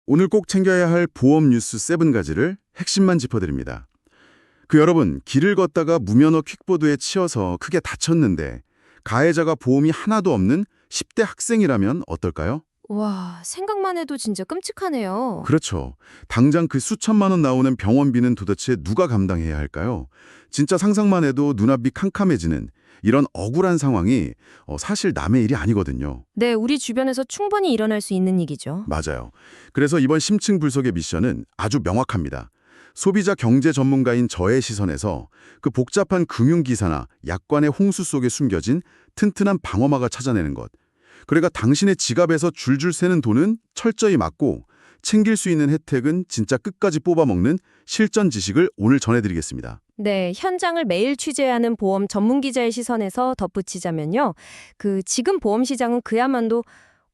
오늘 꼭 챙겨야 할 보험 뉴스 7가지를 핵심만 짚어드립니다. 여러분, 길을 걷다가 무면허 퀵보드에 치여서 크게 다쳤는데 가해자가 보험이 하나도 없는 10대 학생이라면 어떨까요? 와, 생각만 해도 진짜 끔찍하네요. 그렇죠. 당장 그 수천만 원 나오는 병원비는 도대체 누가 감당해야 할까요? 진짜 상상만 해도 눈앞이 캄캄해지는 이런 억울한 상황이 사실 남의 일이 아니거든요. 네, 우리 주변에서 충분히 일어날 수 있는 얘기죠. 맞아요. 그래서 이번 심층 분석의 미션은 아주 명확합니다. 소비자 경제 전문가인 저의 시선에서 그 복잡한 금융기사나 약관의 홍수 속에 숨겨진 튼튼한 방어막을 찾아내는 것. 그러니까 당신의 지갑에서 줄줄 새는 돈은 철저히 막고 챙길 수 있는 혜택은 진짜 끝까지 뽑아먹는 실전 지식을 오늘 전해드리겠습니다. 네, 현장을 매일 취재하는 보험 전문 기자의 시선에서 덧붙이자면요. 지금 보험 시장은 그야말로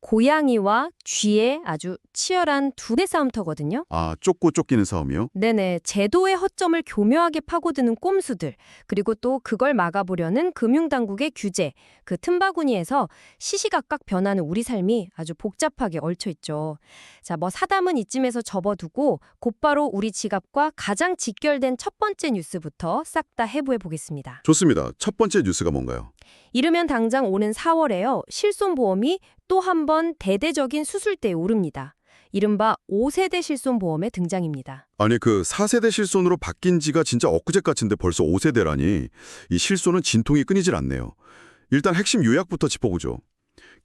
고양이와 쥐의 아주 치열한 두대 싸움터거든요. 아, 쫓고 쫓기는 싸움이요? 네네, 제도의 허점을 교묘하게 파고드는 꼼수들, 그리고 또 그걸 막아보려는 금융당국의 규제, 그 틈바구니에서 시시각각 변하는 우리 삶이 아주 복잡하게 얽혀있죠. 자, 사담은 이쯤에서 접어두고 곧바로 우리 지갑과 가장 직결된 첫 번째 뉴스부터 싹 다 해부해 보겠습니다. 좋습니다. 첫 번째 뉴스가 뭔가요? 이르면 당장 오는 4월에요. 실손보험이 또 한 번 대대적인 수술대에 오릅니다. 이른바 5세대 실손보험의 등장입니다. 아니 4세대 실손으로 바뀐 지가 진짜 엊그제 같은데 벌써 5세대라니 이 실손은 진통이 끊이질 않네요. 일단 핵심 요약부터 짚어보죠.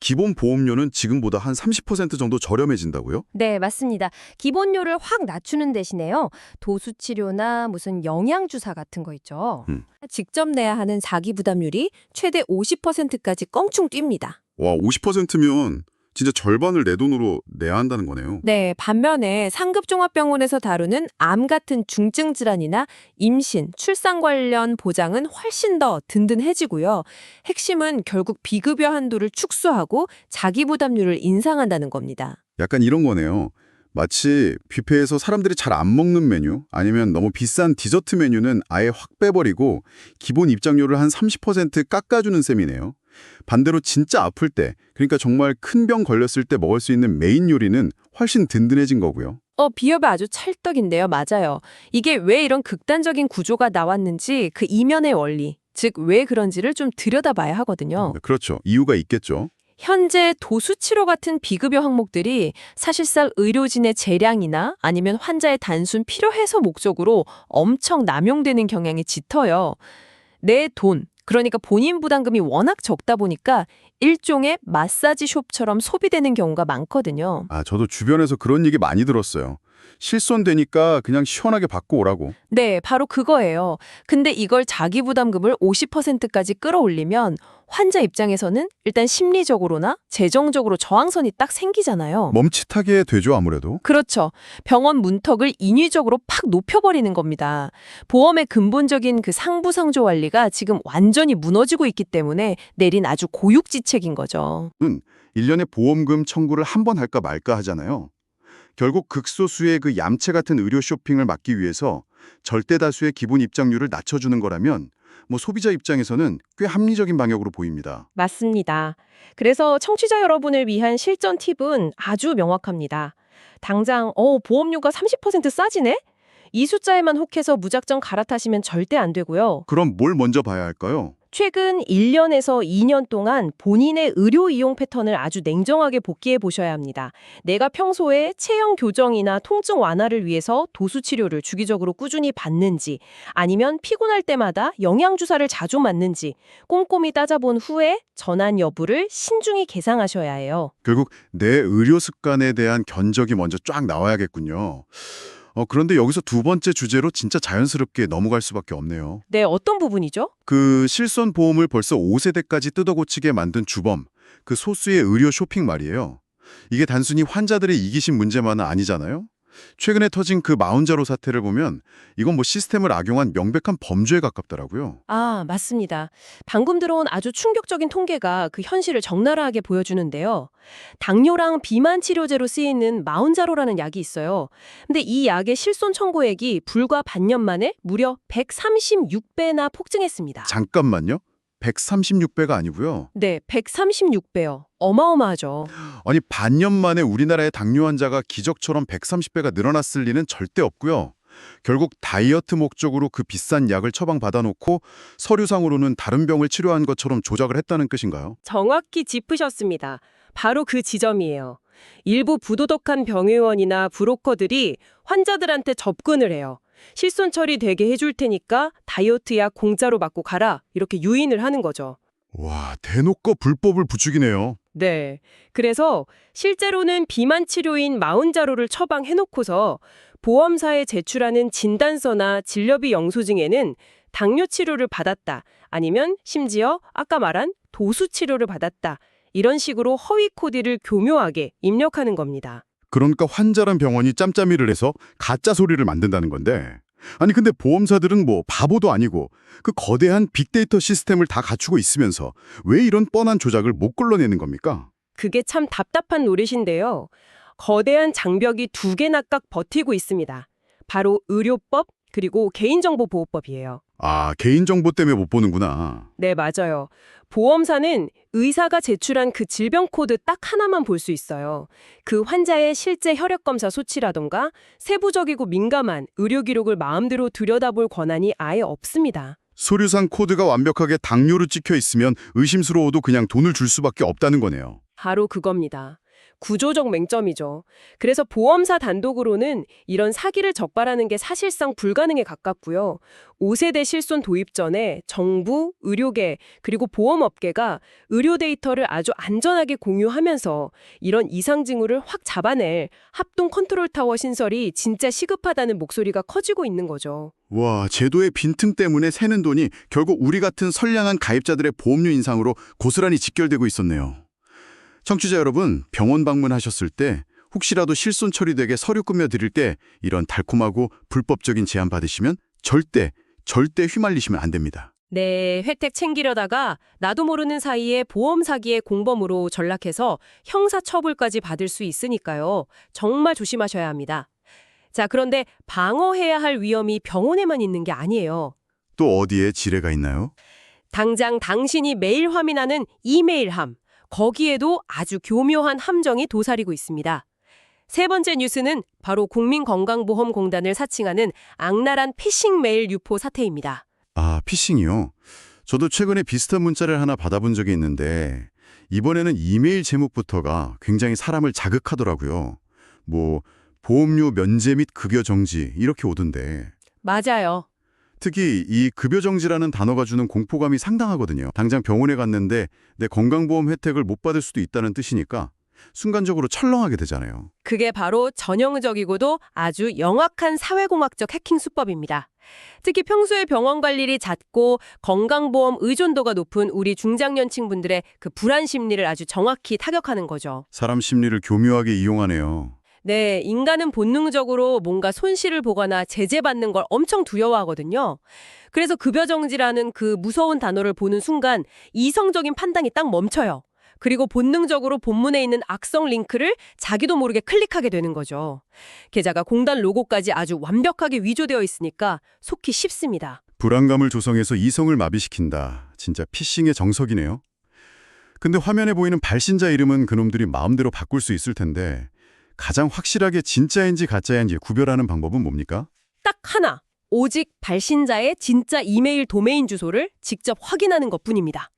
기본 보험료는 지금보다 한 30% 정도 저렴해진다고요? 네, 맞습니다. 기본료를 확 낮추는 대신에요. 도수치료나 무슨 영양주사 같은 거 있죠. 직접 내야 하는 자기 부담률이 최대 50%까지 껑충 뜁니다. 와, 50%면 진짜 절반을 내 돈으로 내야 한다는 거네요. 네, 반면에 상급종합병원에서 다루는 암 같은 중증 질환이나 임신, 출산 관련 보장은 훨씬 더 든든해지고요. 핵심은 결국 비급여 한도를 축소하고 자기 부담률을 인상한다는 겁니다. 약간 이런 거네요. 마치 뷔페에서 사람들이 잘 안 먹는 메뉴 아니면 너무 비싼 디저트 메뉴는 아예 확 빼버리고 기본 입장료를 한 30% 깎아주는 셈이네요. 반대로 진짜 아플 때, 그러니까 정말 큰 병 걸렸을 때 먹을 수 있는 메인 요리는 훨씬 든든해진 거고요. 비협이 아주 찰떡인데요. 맞아요. 이게 왜 이런 극단적인 구조가 나왔는지 그 이면의 원리, 즉 왜 그런지를 좀 들여다봐야 하거든요. 그렇죠. 이유가 있겠죠. 현재 도수치료 같은 비급여 항목들이 사실상 의료진의 재량이나 아니면 환자의 단순 필요해소 목적으로 엄청 남용되는 경향이 짙어요. 내 돈, 그러니까 본인 부담금이 워낙 적다 보니까 일종의 마사지 숍처럼 소비되는 경우가 많거든요. 아, 저도 주변에서 그런 얘기 많이 들었어요. 실손되니까 그냥 시원하게 받고 오라고. 네, 바로 그거예요. 근데 이걸 자기 부담금을 50%까지 끌어올리면 환자 입장에서는 일단 심리적으로나 재정적으로 저항선이 딱 생기잖아요. 멈칫하게 되죠, 아무래도. 그렇죠. 병원 문턱을 인위적으로 팍 높여버리는 겁니다. 보험의 근본적인 그 상부상조 원리가 지금 완전히 무너지고 있기 때문에 내린 아주 고육지책인 거죠. 1년에 보험금 청구를 한 번 할까 말까 하잖아요. 결국 극소수의 그 얌체 같은 의료 쇼핑을 막기 위해서 절대 다수의 기본 입장료를 낮춰주는 거라면 소비자 입장에서는 꽤 합리적인 방역으로 보입니다. 맞습니다. 그래서 청취자 여러분을 위한 실전 팁은 아주 명확합니다. 당장 보험료가 30% 싸지네? 이 숫자에만 혹해서 무작정 갈아타시면 절대 안 되고요. 그럼 뭘 먼저 봐야 할까요? 최근 1년에서 2년 동안 본인의 의료 이용 패턴을 아주 냉정하게 복기해 보셔야 합니다. 내가 평소에 체형 교정이나 통증 완화를 위해서 도수 치료를 주기적으로 꾸준히 받는지, 아니면 피곤할 때마다 영양주사를 자주 맞는지 꼼꼼히 따져본 후에 전환 여부를 신중히 계상하셔야 해요. 결국 내 의료 습관에 대한 견적이 먼저 쫙 나와야겠군요. 그런데 여기서 두 번째 주제로 진짜 자연스럽게 넘어갈 수밖에 없네요. 네, 어떤 부분이죠? 그 실손 보험을 벌써 5세대까지 뜯어고치게 만든 주범, 그 소수의 의료 쇼핑 말이에요. 이게 단순히 환자들의 이기심 문제만은 아니잖아요. 최근에 터진 그 마운자로 사태를 보면 이건 시스템을 악용한 명백한 범죄에 가깝더라고요. 아, 맞습니다. 방금 들어온 아주 충격적인 통계가 그 현실을 적나라하게 보여주는데요. 당뇨랑 비만 치료제로 쓰이는 마운자로라는 약이 있어요. 근데 이 약의 실손 청구액이 불과 반년 만에 무려 136배나 폭증했습니다. 잠깐만요. 136배가 아니고요. 네, 136배요. 어마어마하죠. 아니 반년 만에 우리나라의 당뇨 환자가 기적처럼 130배가 늘어났을 리는 절대 없고요. 결국 다이어트 목적으로 그 비싼 약을 처방받아놓고 서류상으로는 다른 병을 치료한 것처럼 조작을 했다는 뜻인가요? 정확히 짚으셨습니다. 바로 그 지점이에요. 일부 부도덕한 병의원이나 브로커들이 환자들한테 접근을 해요. 실손 처리되게 해줄 테니까 다이어트 약 공짜로 맞고 가라. 이렇게 유인을 하는 거죠. 와, 대놓고 불법을 부추기네요. 네. 그래서 실제로는 비만 치료인 40자료를 처방해놓고서 보험사에 제출하는 진단서나 진료비 영수증에는 당뇨 치료를 받았다. 아니면 심지어 아까 말한 도수 치료를 받았다. 이런 식으로 허위 코디를 교묘하게 입력하는 겁니다. 그러니까 환자란 병원이 짬짬이를 해서 가짜 소리를 만든다는 건데. 아니 근데 보험사들은 뭐 바보도 아니고 그 거대한 빅데이터 시스템을 다 갖추고 있으면서 왜 이런 뻔한 조작을 못 걸러내는 겁니까? 그게 참 답답한 노릇인데요. 거대한 장벽이 두 개나 깍 버티고 있습니다. 바로 의료법 그리고 개인정보보호법이에요. 아, 개인정보 때문에 못 보는구나. 네, 맞아요. 보험사는 의사가 제출한 그 질병 코드 딱 하나만 볼 수 있어요. 그 환자의 실제 혈액검사 수치라던가 세부적이고 민감한 의료 기록을 마음대로 들여다볼 권한이 아예 없습니다. 서류상 코드가 완벽하게 당뇨로 찍혀 있으면 의심스러워도 그냥 돈을 줄 수밖에 없다는 거네요. 바로 그겁니다. 구조적 맹점이죠. 그래서 보험사 단독으로는 이런 사기를 적발하는 게 사실상 불가능에 가깝고요. 5세대 실손 도입 전에 정부, 의료계, 그리고 보험업계가 의료 데이터를 아주 안전하게 공유하면서 이런 이상 징후를 확 잡아낼 합동 컨트롤 타워 신설이 진짜 시급하다는 목소리가 커지고 있는 거죠. 와, 제도의 빈틈 때문에 새는 돈이 결국 우리 같은 선량한 가입자들의 보험료 인상으로 고스란히 직결되고 있었네요. 청취자 여러분, 병원 방문하셨을 때 혹시라도 실손 처리되게 서류 꾸며드릴 때 이런 달콤하고 불법적인 제안 받으시면 절대 휘말리시면 안 됩니다. 네, 혜택 챙기려다가 나도 모르는 사이에 보험 사기의 공범으로 전락해서 형사 처벌까지 받을 수 있으니까요. 정말 조심하셔야 합니다. 자, 그런데 방어해야 할 위험이 병원에만 있는 게 아니에요. 또 어디에 지뢰가 있나요? 당장 당신이 매일 화면하는 이메일함, 거기에도 아주 교묘한 함정이 도사리고 있습니다. 세 번째 뉴스는 바로 국민건강보험공단을 사칭하는 악랄한 피싱 메일 유포 사태입니다. 아, 피싱이요? 저도 최근에 비슷한 문자를 하나 받아본 적이 있는데 이번에는 이메일 제목부터가 굉장히 사람을 자극하더라고요. 뭐 보험료 면제 및 급여 정지 이렇게 오던데 맞아요. 특히 이 급여 정지라는 단어가 주는 공포감이 상당하거든요. 당장 병원에 갔는데 내 건강보험 혜택을 못 받을 수도 있다는 뜻이니까 순간적으로 철렁하게 되잖아요. 그게 바로 전형적이고도 아주 영악한 사회공학적 해킹 수법입니다. 특히 평소에 병원 갈 일이 잦고 건강보험 의존도가 높은 우리 중장년층 분들의 그 불안 심리를 아주 정확히 타격하는 거죠. 사람 심리를 교묘하게 이용하네요. 네, 인간은 본능적으로 뭔가 손실을 보거나 제재받는 걸 엄청 두려워하거든요. 그래서 급여정지라는 그 무서운 단어를 보는 순간 이성적인 판단이 딱 멈춰요. 그리고 본능적으로 본문에 있는 악성 링크를 자기도 모르게 클릭하게 되는 거죠. 게다가 공단 로고까지 아주 완벽하게 위조되어 있으니까 속기 쉽습니다. 불안감을 조성해서 이성을 마비시킨다. 진짜 피싱의 정석이네요. 근데 화면에 보이는 발신자 이름은 그놈들이 마음대로 바꿀 수 있을 텐데 가장 확실하게 진짜인지 가짜인지 구별하는 방법은 뭡니까? 딱 하나, 오직 발신자의 진짜 이메일 도메인 주소를 직접 확인하는 것뿐입니다.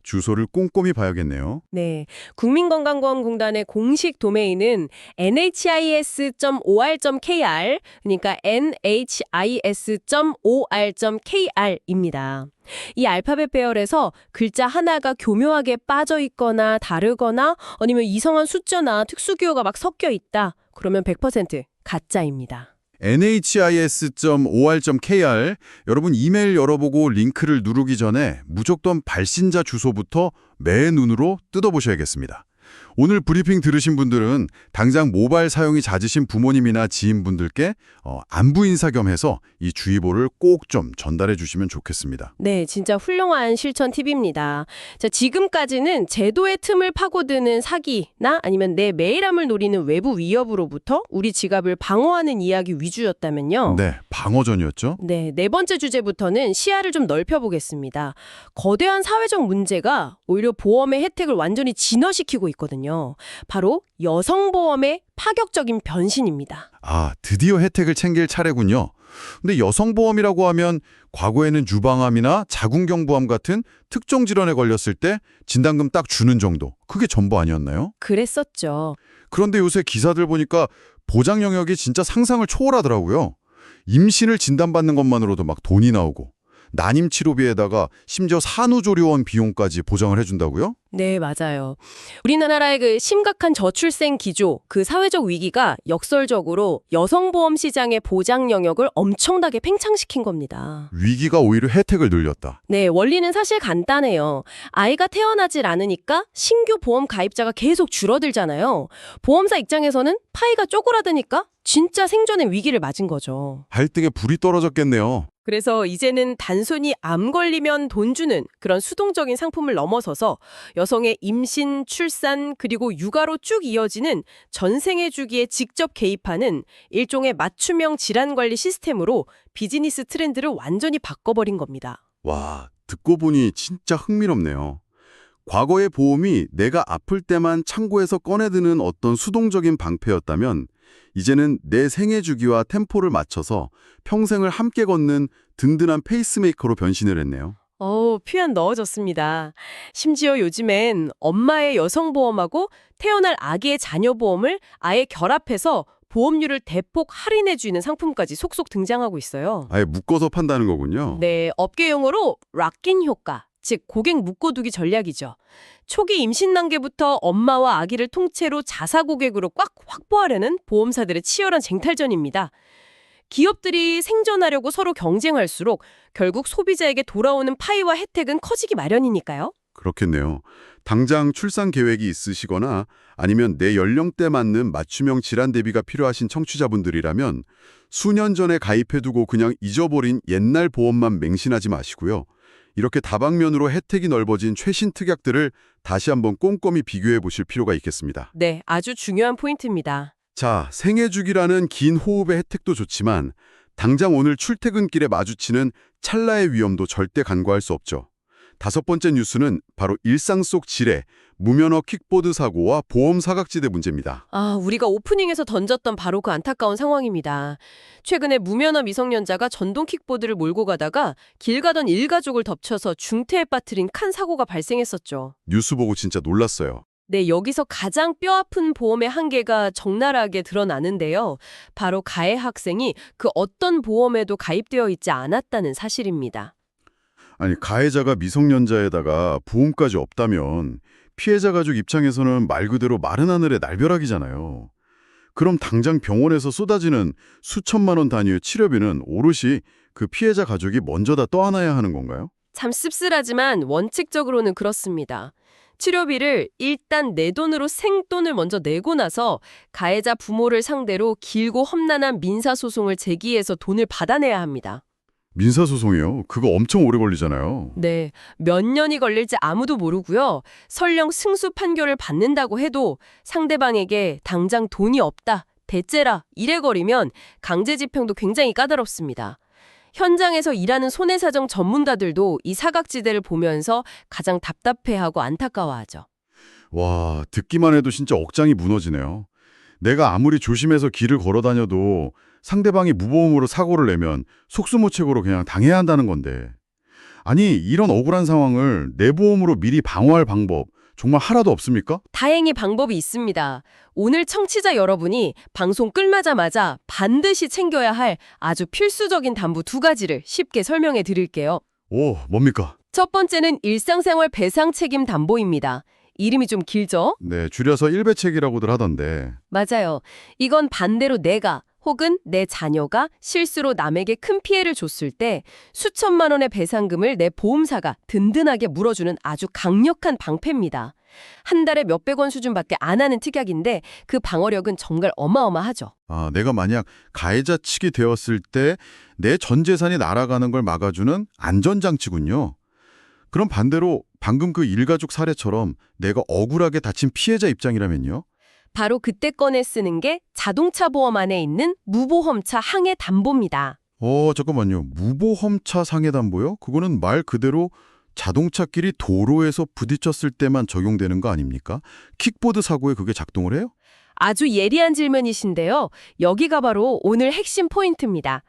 주소를 꼼꼼히 봐야겠네요. 네, 국민건강보험공단의 공식 도메인은 nhis.or.kr, 그러니까 nhis.or.kr입니다. 이 알파벳 배열에서 글자 하나가 교묘하게 빠져 있거나 다르거나 아니면 이상한 숫자나 특수기호가 막 섞여 있다. 그러면 100% 가짜입니다. nhis.or.kr 여러분 이메일 열어보고 링크를 누르기 전에 무조건 발신자 주소부터 맨눈으로 뜯어보셔야겠습니다. 오늘 브리핑 들으신 분들은 당장 모바일 사용이 잦으신 부모님이나 지인분들께 안부 인사 겸 해서 이 주의보를 꼭 좀 전달해 주시면 좋겠습니다. 네, 진짜 훌륭한 실천 팁입니다. 자, 지금까지는 제도의 틈을 파고드는 사기나 아니면 내 메일함을 노리는 외부 위협으로부터 우리 지갑을 방어하는 이야기 위주였다면요. 네, 방어전이었죠? 네, 네 번째 주제부터는 시야를 좀 넓혀보겠습니다. 거대한 사회적 문제가 오히려 보험의 혜택을 완전히 진화시키고 있거든요. 바로 여성보험의 파격적인 변신입니다. 아, 드디어 혜택을 챙길 차례군요. 근데 여성보험이라고 하면 과거에는 유방암이나 자궁경부암 같은 특정 질환에 걸렸을 때 진단금 딱 주는 정도. 그게 전부 아니었나요? 그랬었죠. 그런데 요새 기사들 보니까 보장 영역이 진짜 상상을 초월하더라고요. 임신을 진단받는 것만으로도 막 돈이 나오고 난임 치료비에다가 심지어 산후조리원 비용까지 보장을 해준다고요? 네, 맞아요. 우리나라의 그 심각한 저출생 기조, 그 사회적 위기가 역설적으로 여성보험 시장의 보장 영역을 엄청나게 팽창시킨 겁니다. 위기가 오히려 혜택을 늘렸다. 네, 원리는 사실 간단해요. 아이가 태어나질 않으니까 신규 보험 가입자가 계속 줄어들잖아요. 보험사 입장에서는 파이가 쪼그라드니까 진짜 생존의 위기를 맞은 거죠. 발등에 불이 떨어졌겠네요. 그래서 이제는 단순히 암 걸리면 돈 주는 그런 수동적인 상품을 넘어서서 여성의 임신, 출산, 그리고 육아로 쭉 이어지는 전생애 주기에 직접 개입하는 일종의 맞춤형 질환관리 시스템으로 비즈니스 트렌드를 완전히 바꿔버린 겁니다. 와, 듣고 보니 진짜 흥미롭네요. 과거의 보험이 내가 아플 때만 창고에서 꺼내드는 어떤 수동적인 방패였다면 이제는 내 생애 주기와 템포를 맞춰서 평생을 함께 걷는 든든한 페이스메이커로 변신을 했네요. 표현 넣어줬습니다. 심지어 요즘엔 엄마의 여성보험하고 태어날 아기의 자녀보험을 아예 결합해서 보험료를 대폭 할인해주는 상품까지 속속 등장하고 있어요. 아예 묶어서 판다는 거군요. 네, 업계 용어로 락인 효과, 즉 고객 묶어두기 전략이죠. 초기 임신 단계부터 엄마와 아기를 통째로 자사 고객으로 꽉 확보하려는 보험사들의 치열한 쟁탈전입니다. 기업들이 생존하려고 서로 경쟁할수록 결국 소비자에게 돌아오는 파이와 혜택은 커지기 마련이니까요. 그렇겠네요. 당장 출산 계획이 있으시거나 아니면 내 연령대 맞는 맞춤형 질환 대비가 필요하신 청취자분들이라면 수년 전에 가입해두고 그냥 잊어버린 옛날 보험만 맹신하지 마시고요. 이렇게 다방면으로 혜택이 넓어진 최신 특약들을 다시 한번 꼼꼼히 비교해 보실 필요가 있겠습니다. 네, 아주 중요한 포인트입니다. 자, 생애주기라는 긴 호흡의 혜택도 좋지만 당장 오늘 출퇴근길에 마주치는 찰나의 위험도 절대 간과할 수 없죠. 다섯 번째 뉴스는 바로 일상 속 지뢰, 무면허 킥보드 사고와 보험 사각지대 문제입니다. 우리가 오프닝에서 던졌던 바로 그 안타까운 상황입니다. 최근에 무면허 미성년자가 전동 킥보드를 몰고 가다가 길 가던 일가족을 덮쳐서 중태에 빠뜨린 큰 사고가 발생했었죠. 뉴스 보고 진짜 놀랐어요. 네, 여기서 가장 뼈아픈 보험의 한계가 적나라하게 드러나는데요. 바로 가해 학생이 그 어떤 보험에도 가입되어 있지 않았다는 사실입니다. 아니, 가해자가 미성년자에다가 보험까지 없다면 피해자 가족 입장에서는 말 그대로 마른 하늘의 날벼락이잖아요. 그럼 당장 병원에서 쏟아지는 수천만 원 단위의 치료비는 오롯이 그 피해자 가족이 먼저 다 떠안아야 하는 건가요? 참 씁쓸하지만 원칙적으로는 그렇습니다. 치료비를 일단 내 돈으로 생돈을 먼저 내고 나서 가해자 부모를 상대로 길고 험난한 민사소송을 제기해서 돈을 받아내야 합니다. 민사소송이요? 그거 엄청 오래 걸리잖아요. 네, 몇 년이 걸릴지 아무도 모르고요. 설령 승수 판결을 받는다고 해도 상대방에게 당장 돈이 없다, 대째라 이래거리면 강제집행도 굉장히 까다롭습니다. 현장에서 일하는 손해사정 전문가들도 이 사각지대를 보면서 가장 답답해하고 안타까워하죠. 와, 듣기만 해도 진짜 억장이 무너지네요. 내가 아무리 조심해서 길을 걸어 다녀도 상대방이 무보험으로 사고를 내면 속수무책으로 그냥 당해야 한다는 건데. 아니, 이런 억울한 상황을 내 보험으로 미리 방어할 방법 정말 하나도 없습니까? 다행히 방법이 있습니다. 오늘 청취자 여러분이 방송 끌마자마자 반드시 챙겨야 할 아주 필수적인 담보 두 가지를 쉽게 설명해 드릴게요. 오, 뭡니까? 첫 번째는 일상생활 배상 책임 담보입니다. 이름이 좀 길죠? 네, 줄여서 일배책이라고들 하던데. 맞아요. 이건 반대로 내가 혹은 내 자녀가 실수로 남에게 큰 피해를 줬을 때 수천만 원의 배상금을 내 보험사가 든든하게 물어주는 아주 강력한 방패입니다. 한 달에 몇백 원 수준밖에 안 하는 특약인데 그 방어력은 정말 어마어마하죠. 아, 내가 만약 가해자 측이 되었을 때 내 전 재산이 날아가는 걸 막아주는 안전장치군요. 그럼 반대로 방금 그 일가족 사례처럼 내가 억울하게 다친 피해자 입장이라면요? 바로 그때 꺼내 쓰는 게 자동차 보험 안에 있는 무보험차 항해 담보입니다. 잠깐만요. 무보험차 상해담보요? 그거는 말 그대로 자동차끼리 도로에서 부딪혔을 때만 적용되는 거 아닙니까? 킥보드 사고에 그게 작동을 해요? 아주 예리한 질문이신데요. 여기가 바로 오늘 핵심 포인트입니다.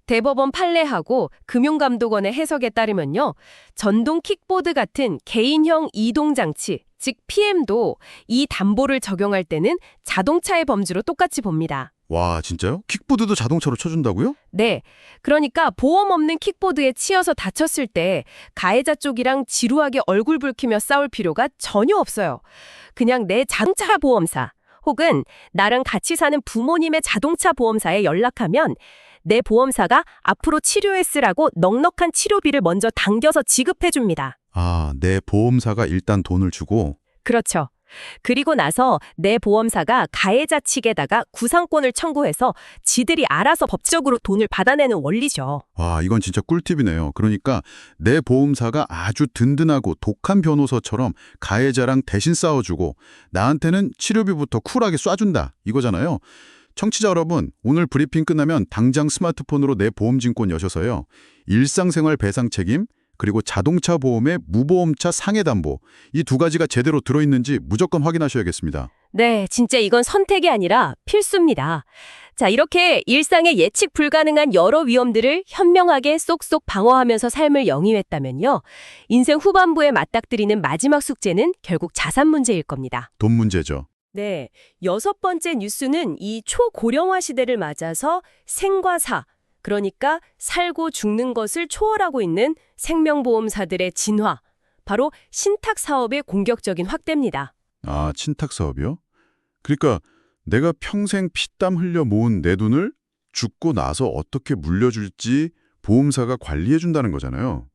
대법원 판례하고 금융감독원의 해석에 따르면요. 전동 킥보드 같은 개인형 이동장치, 즉 PM도 이 담보를 적용할 때는 자동차의 범주로 똑같이 봅니다. 와, 진짜요? 킥보드도 자동차로 쳐준다고요? 네. 그러니까 보험 없는 킥보드에 치여서 다쳤을 때 가해자 쪽이랑 지루하게 얼굴 붉히며 싸울 필요가 전혀 없어요. 그냥 내 자동차 보험사 혹은 나랑 같이 사는 부모님의 자동차 보험사에 연락하면 내 보험사가 앞으로 치료에 쓰라고 넉넉한 치료비를 먼저 당겨서 지급해 줍니다. 아, 내 보험사가 일단 돈을 주고. 그렇죠. 그리고 나서 내 보험사가 가해자 측에다가 구상권을 청구해서 지들이 알아서 법적으로 돈을 받아내는 원리죠. 와, 이건 진짜 꿀팁이네요. 그러니까 내 보험사가 아주 든든하고 독한 변호사처럼 가해자랑 대신 싸워주고 나한테는 치료비부터 쿨하게 쏴준다 이거잖아요. 청취자 여러분, 오늘 브리핑 끝나면 당장 스마트폰으로 내 보험증권 여셔서요. 일상생활 배상 책임, 그리고 자동차 보험의 무보험차 상해담보, 이 두 가지가 제대로 들어있는지 무조건 확인하셔야겠습니다. 네, 진짜 이건 선택이 아니라 필수입니다. 자, 이렇게 일상의 예측 불가능한 여러 위험들을 현명하게 쏙쏙 방어하면서 삶을 영위했다면요. 인생 후반부에 맞닥뜨리는 마지막 숙제는 결국 자산 문제일 겁니다. 돈 문제죠. 네, 6번째 뉴스는 이 초고령화 시대를 맞아서 생과 사, 그러니까 살고 죽는 것을 초월하고 있는 생명보험사들의 진화, 바로 신탁 사업의 공격적인 확대입니다. 아, 친탁 사업이요? 그러니까 내가 평생 피땀 흘려 모은 내 돈을 죽고 나서 어떻게 물려줄지 보험사가 관리해준다는 거잖아요.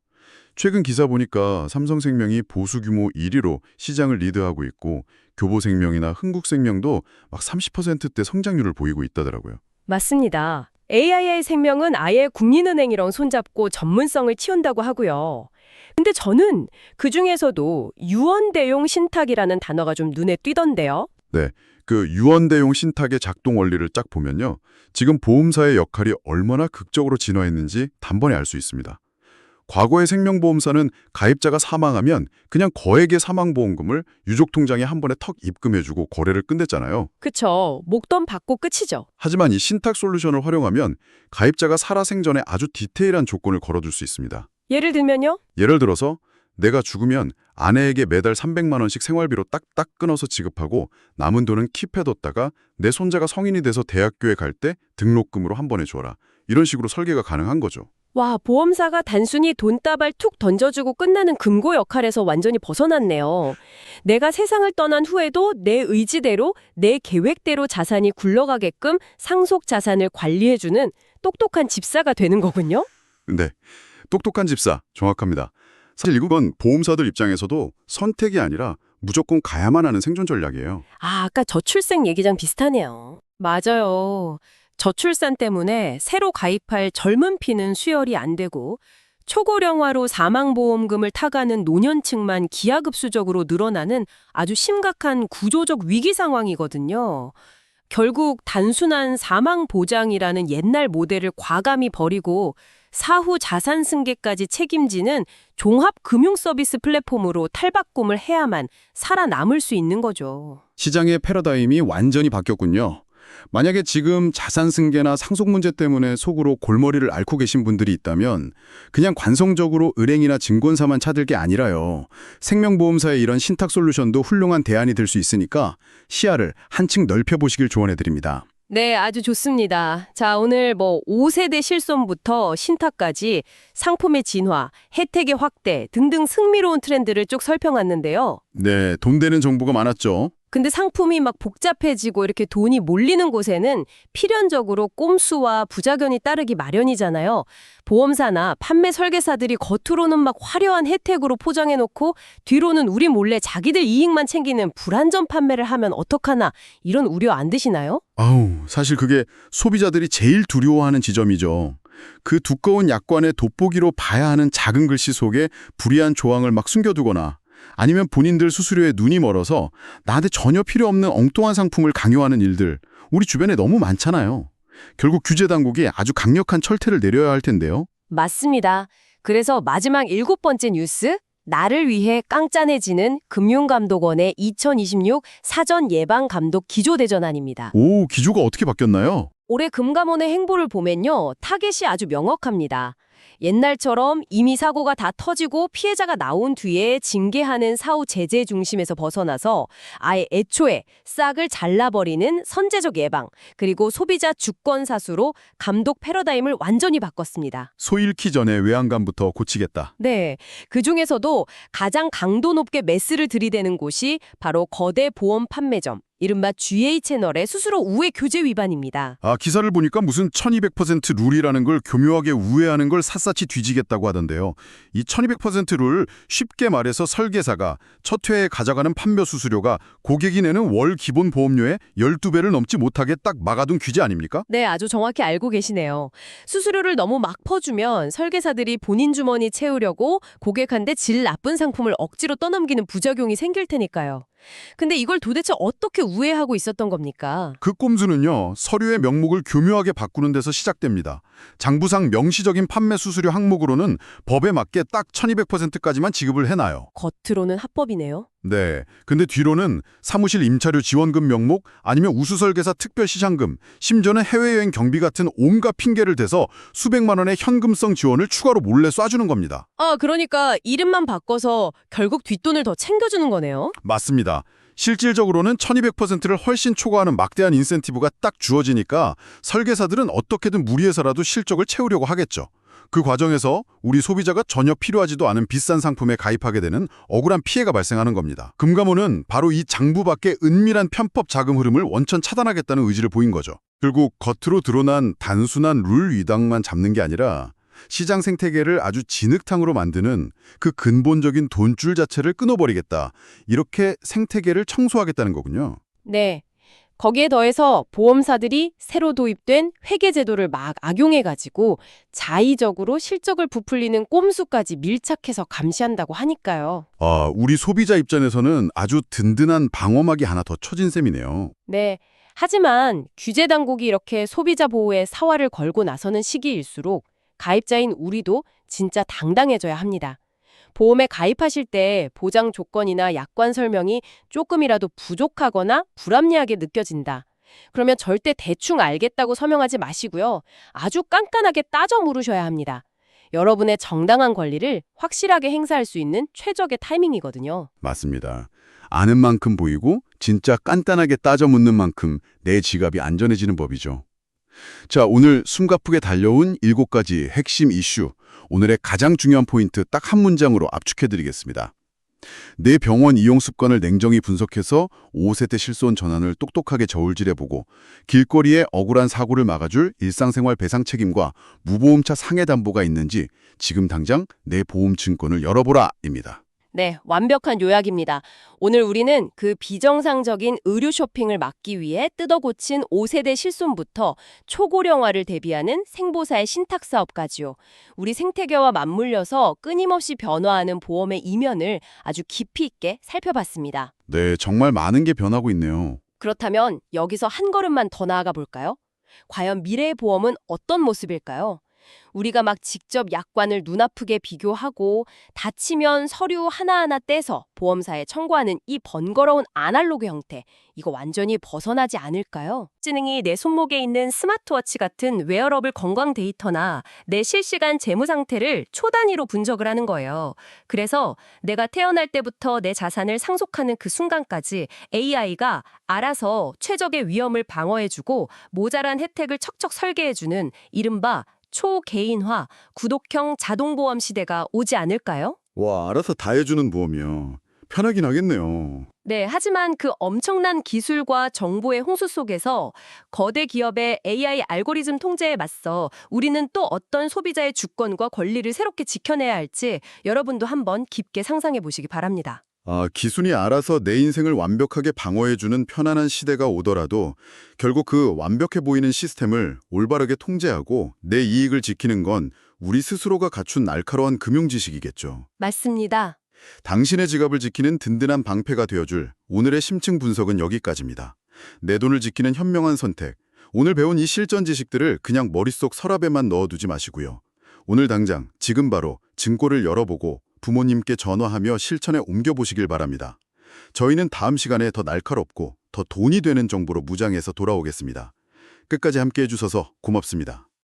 최근 기사 보니까 삼성생명이 보수 규모 1위로 시장을 리드하고 있고 교보생명이나 흥국생명도 막 30%대 성장률을 보이고 있다더라고요. 맞습니다. AIA 생명은 아예 국민은행이랑 손잡고 전문성을 키운다고 하고요. 근데 저는 그중에서도 유언대용 신탁이라는 단어가 좀 눈에 띄던데요. 네, 그 유언대용 신탁의 작동 원리를 쫙 보면요. 지금 보험사의 역할이 얼마나 극적으로 진화했는지 단번에 알 수 있습니다. 과거의 생명보험사는 가입자가 사망하면 그냥 거액의 사망보험금을 유족통장에 한 번에 턱 입금해주고 거래를 끝냈잖아요. 그쵸. 목돈 받고 끝이죠. 하지만 이 신탁 솔루션을 활용하면 가입자가 살아생전에 아주 디테일한 조건을 걸어줄 수 있습니다. 예를 들면요. 예를 들어서 내가 죽으면 아내에게 매달 300만 원씩 생활비로 딱딱 끊어서 지급하고 남은 돈은 킵해뒀다가 내 손자가 성인이 돼서 대학교에 갈 때 등록금으로 한 번에 줘라. 이런 식으로 설계가 가능한 거죠. 와, 보험사가 단순히 돈다발 툭 던져주고 끝나는 금고 역할에서 완전히 벗어났네요. 내가 세상을 떠난 후에도 내 의지대로, 내 계획대로 자산이 굴러가게끔 상속 자산을 관리해주는 똑똑한 집사가 되는 거군요. 네, 똑똑한 집사, 정확합니다. 사실 이건 보험사들 입장에서도 선택이 아니라 무조건 가야만 하는 생존 전략이에요. 아, 아까 저출생 얘기랑 비슷하네요. 맞아요. 저출산 때문에 새로 가입할 젊은 피는 수혈이 안 되고 초고령화로 사망보험금을 타가는 노년층만 기하급수적으로 늘어나는 아주 심각한 구조적 위기 상황이거든요. 결국 단순한 사망보장이라는 옛날 모델을 과감히 버리고 사후 자산 승계까지 책임지는 종합금융서비스 플랫폼으로 탈바꿈을 해야만 살아남을 수 있는 거죠. 시장의 패러다임이 완전히 바뀌었군요. 만약에 지금 자산 승계나 상속 문제 때문에 속으로 골머리를 앓고 계신 분들이 있다면 그냥 관성적으로 은행이나 증권사만 찾을 게 아니라요. 생명보험사의 이런 신탁 솔루션도 훌륭한 대안이 될 수 있으니까 시야를 한층 넓혀보시길 조언해드립니다. 네, 아주 좋습니다. 자, 오늘 5세대 실손부터 신탁까지 상품의 진화, 혜택의 확대 등등 흥미로운 트렌드를 쭉 살펴봤는데요. 네, 돈 되는 정보가 많았죠. 근데 상품이 막 복잡해지고 이렇게 돈이 몰리는 곳에는 필연적으로 꼼수와 부작용이 따르기 마련이잖아요. 보험사나 판매 설계사들이 겉으로는 막 화려한 혜택으로 포장해놓고 뒤로는 우리 몰래 자기들 이익만 챙기는 불안전 판매를 하면 어떡하나 이런 우려 안 드시나요? 아우, 사실 그게 소비자들이 제일 두려워하는 지점이죠. 그 두꺼운 약관에 돋보기로 봐야 하는 작은 글씨 속에 불이한 조항을 막 숨겨두거나 아니면 본인들 수수료에 눈이 멀어서 나한테 전혀 필요 없는 엉뚱한 상품을 강요하는 일들 우리 주변에 너무 많잖아요. 결국 규제 당국이 아주 강력한 철퇴를 내려야 할 텐데요. 맞습니다. 그래서 마지막 7번째 뉴스, 나를 위해 깡짠해지는 금융감독원의 2026 사전 예방 감독 기조대전안입니다. 오, 기조가 어떻게 바뀌었나요? 올해 금감원의 행보를 보면요, 타겟이 아주 명확합니다. 옛날처럼 이미 사고가 다 터지고 피해자가 나온 뒤에 징계하는 사후 제재 중심에서 벗어나서 아예 애초에 싹을 잘라버리는 선제적 예방, 그리고 소비자 주권 사수로 감독 패러다임을 완전히 바꿨습니다. 소 잃기 전에 외양간부터 고치겠다. 네, 그중에서도 가장 강도 높게 매스를 들이대는 곳이 바로 거대 보험 판매점, 이른바 GA 채널의 수수료 우회 규제 위반입니다. 아, 기사를 보니까 무슨 1200% 룰이라는 걸 교묘하게 우회하는 걸 샅샅이 뒤지겠다고 하던데요. 이 1200%룰 쉽게 말해서 설계사가 첫 회에 가져가는 판매 수수료가 고객이 내는 월 기본 보험료의 12배를 넘지 못하게 딱 막아둔 규제 아닙니까? 네, 아주 정확히 알고 계시네요. 수수료를 너무 막 퍼주면 설계사들이 본인 주머니 채우려고 고객한테 질 나쁜 상품을 억지로 떠넘기는 부작용이 생길 테니까요. 근데 이걸 도대체 어떻게 우회하고 있었던 겁니까? 그 꼼수는요, 서류의 명목을 교묘하게 바꾸는 데서 시작됩니다. 장부상 명시적인 판매 수수료 항목으로는 법에 맞게 딱 1200%까지만 지급을 해놔요. 겉으로는 합법이네요. 네. 근데 뒤로는 사무실 임차료 지원금 명목 아니면 우수설계사 특별시장금, 심지어는 해외여행 경비 같은 온갖 핑계를 대서 수백만 원의 현금성 지원을 추가로 몰래 쏴주는 겁니다. 아, 그러니까 이름만 바꿔서 결국 뒷돈을 더 챙겨주는 거네요. 맞습니다. 실질적으로는 1200%를 훨씬 초과하는 막대한 인센티브가 딱 주어지니까 설계사들은 어떻게든 무리해서라도 실적을 채우려고 하겠죠. 그 과정에서 우리 소비자가 전혀 필요하지도 않은 비싼 상품에 가입하게 되는 억울한 피해가 발생하는 겁니다. 금감원은 바로 이 장부 밖의 은밀한 편법 자금 흐름을 원천 차단하겠다는 의지를 보인 거죠. 결국 겉으로 드러난 단순한 룰 위반만 잡는 게 아니라 시장 생태계를 아주 진흙탕으로 만드는 그 근본적인 돈줄 자체를 끊어버리겠다. 이렇게 생태계를 청소하겠다는 거군요. 네. 거기에 더해서 보험사들이 새로 도입된 회계제도를 막 악용해가지고 자의적으로 실적을 부풀리는 꼼수까지 밀착해서 감시한다고 하니까요. 아, 우리 소비자 입장에서는 아주 든든한 방어막이 하나 더 쳐진 셈이네요. 네. 하지만 규제 당국이 이렇게 소비자 보호에 사활을 걸고 나서는 시기일수록 가입자인 우리도 진짜 당당해져야 합니다. 보험에 가입하실 때 보장 조건이나 약관 설명이 조금이라도 부족하거나 불합리하게 느껴진다. 그러면 절대 대충 알겠다고 서명하지 마시고요. 아주 깐깐하게 따져 물으셔야 합니다. 여러분의 정당한 권리를 확실하게 행사할 수 있는 최적의 타이밍이거든요. 맞습니다. 아는 만큼 보이고 진짜 간단하게 따져 묻는 만큼 내 지갑이 안전해지는 법이죠. 자, 오늘 숨가쁘게 달려온 7가지 핵심 이슈, 오늘의 가장 중요한 포인트 딱 한 문장으로 압축해드리겠습니다. 내 병원 이용 습관을 냉정히 분석해서 5세대 실손 전환을 똑똑하게 저울질해보고 길거리에 억울한 사고를 막아줄 일상생활 배상 책임과 무보험차 상해 담보가 있는지 지금 당장 내 보험증권을 열어보라입니다. 네, 완벽한 요약입니다. 오늘 우리는 그 비정상적인 의료 쇼핑을 막기 위해 뜯어고친 5세대 실손부터 초고령화를 대비하는 생보사의 신탁 사업까지요. 우리 생태계와 맞물려서 끊임없이 변화하는 보험의 이면을 아주 깊이 있게 살펴봤습니다. 네, 정말 많은 게 변하고 있네요. 그렇다면 여기서 한 걸음만 더 나아가 볼까요? 과연 미래의 보험은 어떤 모습일까요? 우리가 막 직접 약관을 눈아프게 비교하고 다치면 서류 하나하나 떼서 보험사에 청구하는 이 번거로운 아날로그 형태, 이거 완전히 벗어나지 않을까요? 지능이 내 손목에 있는 스마트워치 같은 웨어러블 건강 데이터나 내 실시간 재무 상태를 초 단위로 분석을 하는 거예요. 그래서 내가 태어날 때부터 내 자산을 상속하는 그 순간까지 AI가 알아서 최적의 위험을 방어해주고 모자란 혜택을 척척 설계해주는 이른바 초개인화, 구독형 자동보험 시대가 오지 않을까요? 와, 알아서 다 해주는 보험이요. 편하긴 하겠네요. 네, 하지만 그 엄청난 기술과 정보의 홍수 속에서 거대 기업의 AI 알고리즘 통제에 맞서 우리는 또 어떤 소비자의 주권과 권리를 새롭게 지켜내야 할지 여러분도 한번 깊게 상상해 보시기 바랍니다. 기순이 알아서 내 인생을 완벽하게 방어해주는 편안한 시대가 오더라도 결국 그 완벽해 보이는 시스템을 올바르게 통제하고 내 이익을 지키는 건 우리 스스로가 갖춘 날카로운 금융지식이겠죠. 맞습니다. 당신의 지갑을 지키는 든든한 방패가 되어줄 오늘의 심층 분석은 여기까지입니다. 내 돈을 지키는 현명한 선택. 오늘 배운 이 실전 지식들을 그냥 머릿속 서랍에만 넣어두지 마시고요. 오늘 당장 지금 바로 증권을 열어보고 부모님께 전화하며 실천에 옮겨보시길 바랍니다. 저희는 다음 시간에 더 날카롭고 더 돈이 되는 정보로 무장해서 돌아오겠습니다. 끝까지 함께해 주셔서 고맙습니다.